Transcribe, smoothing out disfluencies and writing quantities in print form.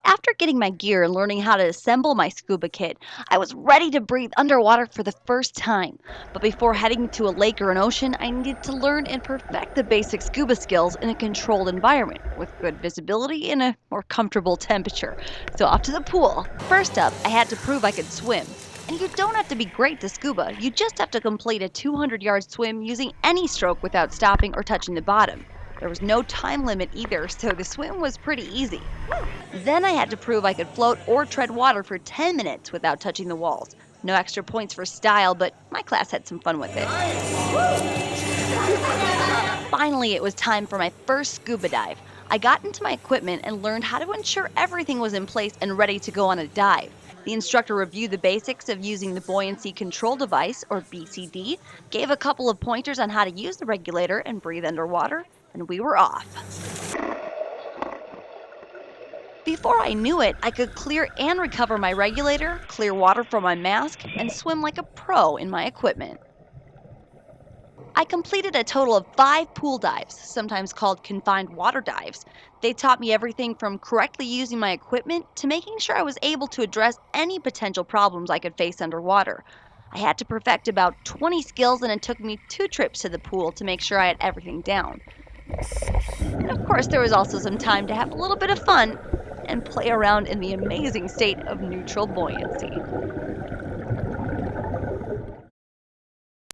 After getting my gear and learning how to assemble my scuba kit, I was ready to breathe underwater for the first time. But before heading to a lake or an ocean, I needed to learn and perfect the basic scuba skills in a controlled environment with good visibility and a more comfortable temperature. So, off to the pool. First up, I had to prove I could swim. And you don't have to be great to scuba, you just have to complete a 200-yard swim using any stroke without stopping or touching the bottom. There was no time limit either, so the swim was pretty easy. Then I had to prove I could float or tread water for 10 minutes without touching the walls. No extra points for style, but my class had some fun with it. Finally, it was time for my first scuba dive. I got into my equipment and learned how to ensure everything was in place and ready to go on a dive. The instructor reviewed the basics of using the buoyancy control device, or BCD, gave a couple of pointers on how to use the regulator and breathe underwater, and we were off. Before I knew it, I could clear and recover my regulator, clear water from my mask, and swim like a pro in my equipment. I completed a total of 5 pool dives, sometimes called confined water dives. They taught me everything from correctly using my equipment to making sure I was able to address any potential problems I could face underwater. I had to perfect about 20 skills, and it took me 2 trips to the pool to make sure I had everything down. And of course, there was also some time to have a little bit of fun and play around in the amazing state of neutral buoyancy.